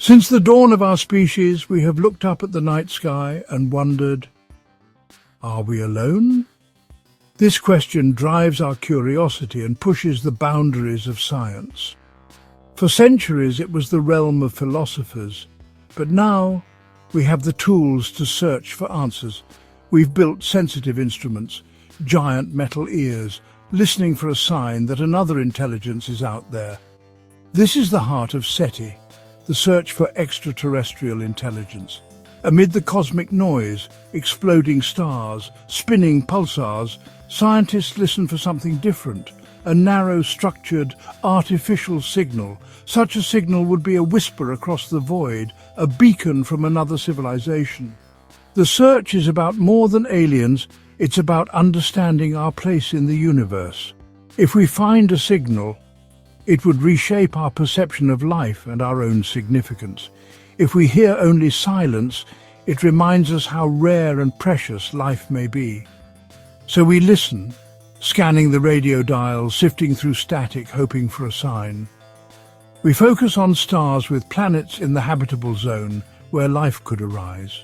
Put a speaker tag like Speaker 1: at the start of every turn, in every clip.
Speaker 1: Since the dawn of our species, we have looked up at the night sky and wondered, are we alone? This question drives our curiosity and pushes the boundaries of science. For centuries it was the realm of philosophers, but now we have the tools to search for answers. We've built sensitive instruments, giant metal ears, listening for a sign that another intelligence is out there. This is the heart of SETI, the search for extraterrestrial intelligence. Amid the cosmic noise, exploding stars, spinning pulsars, scientists listen for something different, a narrow, structured, artificial signal. Such a signal would be a whisper across the void, a beacon from another civilization. The search is about more than aliens, it's about understanding our place in the universe. If we find a signal, it would reshape our perception of life and our own significance. If we hear only silence, it reminds us how rare and precious life may be. So we listen, scanning the radio dial, sifting through static, hoping for a sign. We focus on stars with planets in the habitable zone where life could arise.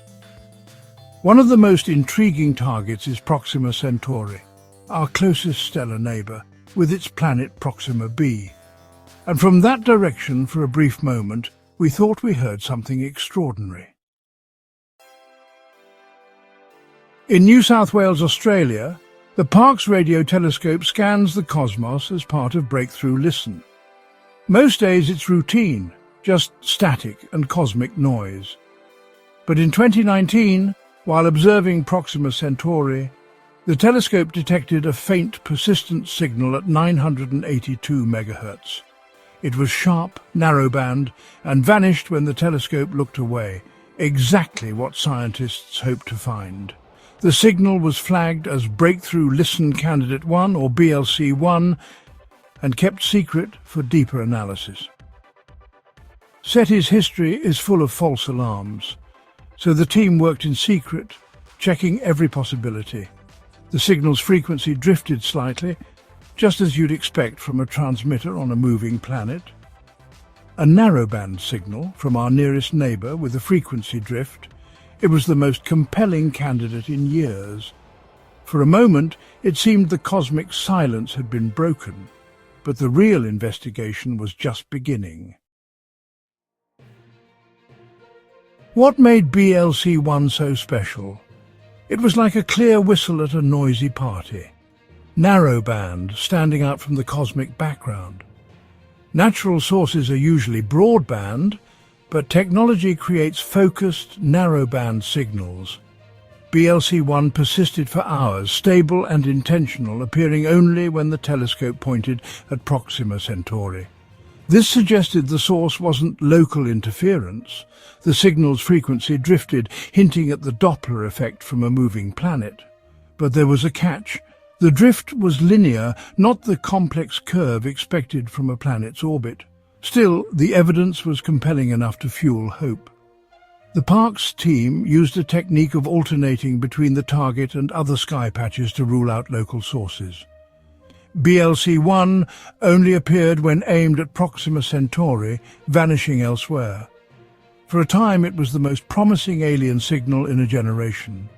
Speaker 1: One of the most intriguing targets is Proxima Centauri, our closest stellar neighbour, with its planet Proxima B. And from that direction, for a brief moment, we thought we heard something extraordinary. In New South Wales, Australia, the Parkes radio telescope scans the cosmos as part of Breakthrough Listen. Most days it's routine, just static and cosmic noise. But in 2019, while observing Proxima Centauri, the telescope detected a faint, persistent signal at 982 MHz. It was sharp, narrowband, and vanished when the telescope looked away, exactly what scientists hoped to find. The signal was flagged as Breakthrough Listen Candidate 1, or BLC-1, and kept secret for deeper analysis. SETI's history is full of false alarms, so the team worked in secret, checking every possibility. The signal's frequency drifted slightly, just as you'd expect from a transmitter on a moving planet. A narrowband signal from our nearest neighbour with a frequency drift, it was the most compelling candidate in years. For a moment, it seemed the cosmic silence had been broken, but the real investigation was just beginning. What made BLC-1 so special? It was like a clear whistle at a noisy party. Narrowband, standing out from the cosmic background. Natural sources are usually broadband, but technology creates focused, narrowband signals. BLC-1 persisted for hours, stable and intentional, appearing only when the telescope pointed at Proxima Centauri. This suggested the source wasn't local interference. The signal's frequency drifted, hinting at the Doppler effect from a moving planet. But there was a catch. The drift was linear, not the complex curve expected from a planet's orbit. Still, the evidence was compelling enough to fuel hope. The Parkes team used a technique of alternating between the target and other sky patches to rule out local sources. BLC-1 only appeared when aimed at Proxima Centauri, vanishing elsewhere. For a time it was the most promising alien signal in a generation.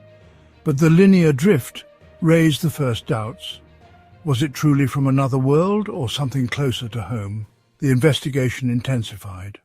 Speaker 1: But the linear drift raised the first doubts. Was it truly from another world or something closer to home? The investigation intensified.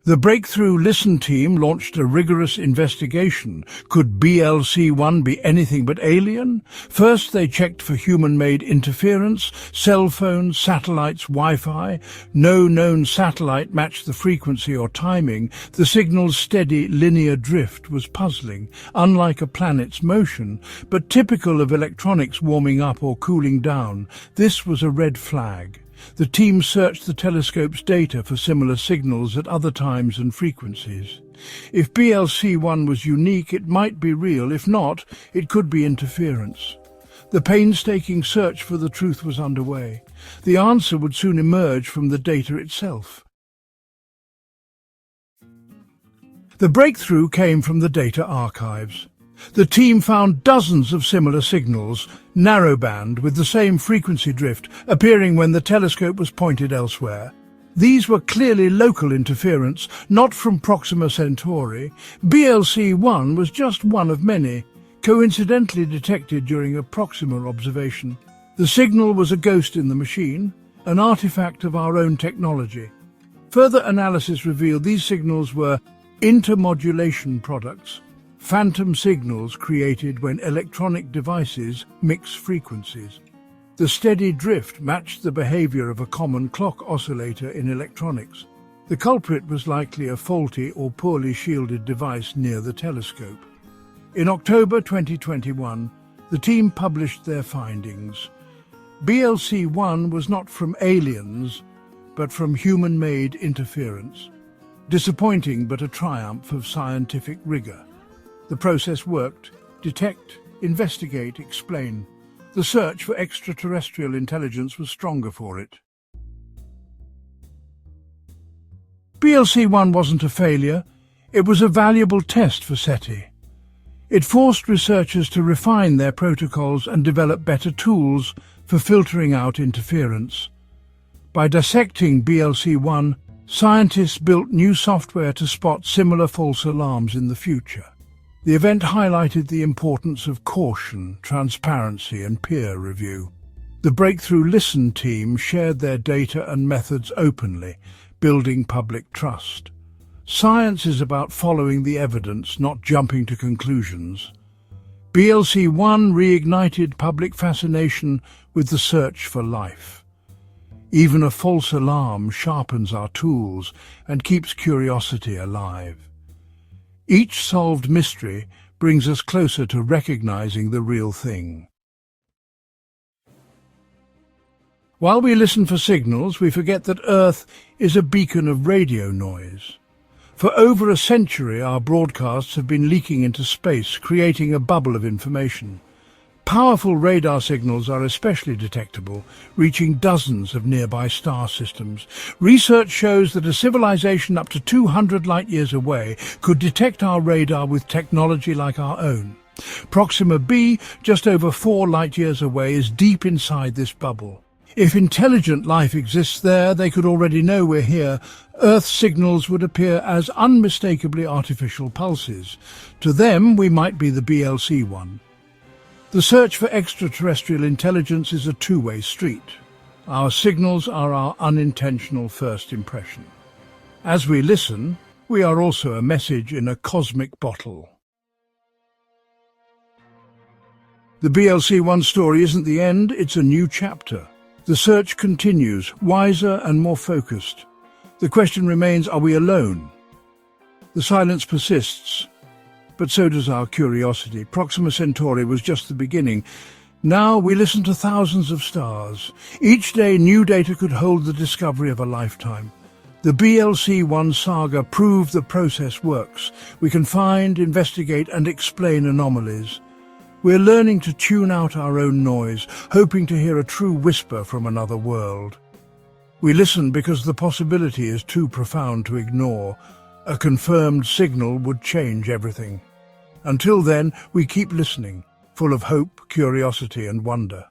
Speaker 1: The Breakthrough Listen team launched a rigorous investigation. Could BLC-1 be anything but alien? First, they checked for human-made interference, cell phones, satellites, Wi-Fi. No known satellite matched the frequency or timing. The signal's steady, linear drift was puzzling, unlike a planet's motion, but typical of electronics warming up or cooling down. This was a red flag. The team searched the telescope's data for similar signals at other times and frequencies. If BLC-1 was unique, it might be real. If not, it could be interference. The painstaking search for the truth was underway. The answer would soon emerge from the data itself. The breakthrough came from the data archives. The team found dozens of similar signals, narrowband with the same frequency drift, appearing when the telescope was pointed elsewhere. These were clearly local interference, not from Proxima Centauri. BLC-1 was just one of many, coincidentally detected during a Proxima observation. The signal was a ghost in the machine, an artifact of our own technology. Further analysis revealed these signals were intermodulation products, phantom signals created when electronic devices mix frequencies. The steady drift matched the behavior of a common clock oscillator in electronics. The culprit was likely a faulty or poorly shielded device near the telescope. In October 2021, the team published their findings. BLC-1 was not from aliens, but from human-made interference. Disappointing, but a triumph of scientific rigor. The process worked: detect, investigate, explain. The search for extraterrestrial intelligence was stronger for it. BLC-1 wasn't a failure, it was a valuable test for SETI. It forced researchers to refine their protocols and develop better tools for filtering out interference. By dissecting BLC-1, scientists built new software to spot similar false alarms in the future. The event highlighted the importance of caution, transparency, and peer review. The Breakthrough Listen team shared their data and methods openly, building public trust. Science is about following the evidence, not jumping to conclusions. BLC-1 reignited public fascination with the search for life. Even a false alarm sharpens our tools and keeps curiosity alive. Each solved mystery brings us closer to recognizing the real thing. While we listen for signals, we forget that Earth is a beacon of radio noise. For over a century, our broadcasts have been leaking into space, creating a bubble of information. Powerful radar signals are especially detectable, reaching dozens of nearby star systems. Research shows that a civilization up to 200 light-years away could detect our radar with technology like our own. Proxima B, just over 4 light-years away, is deep inside this bubble. If intelligent life exists there, they could already know we're here. Earth's signals would appear as unmistakably artificial pulses. To them, we might be the BLC-1. The search for extraterrestrial intelligence is a two-way street. Our signals are our unintentional first impression. As we listen, we are also a message in a cosmic bottle. The BLC-1 story isn't the end, it's a new chapter. The search continues, wiser and more focused. The question remains, are we alone? The silence persists. But so does our curiosity. Proxima Centauri was just the beginning. Now we listen to thousands of stars. Each day new data could hold the discovery of a lifetime. The BLC-1 saga proved the process works. We can find, investigate and explain anomalies. We're learning to tune out our own noise, hoping to hear a true whisper from another world. We listen because the possibility is too profound to ignore. A confirmed signal would change everything. Until then, we keep listening, full of hope, curiosity and wonder.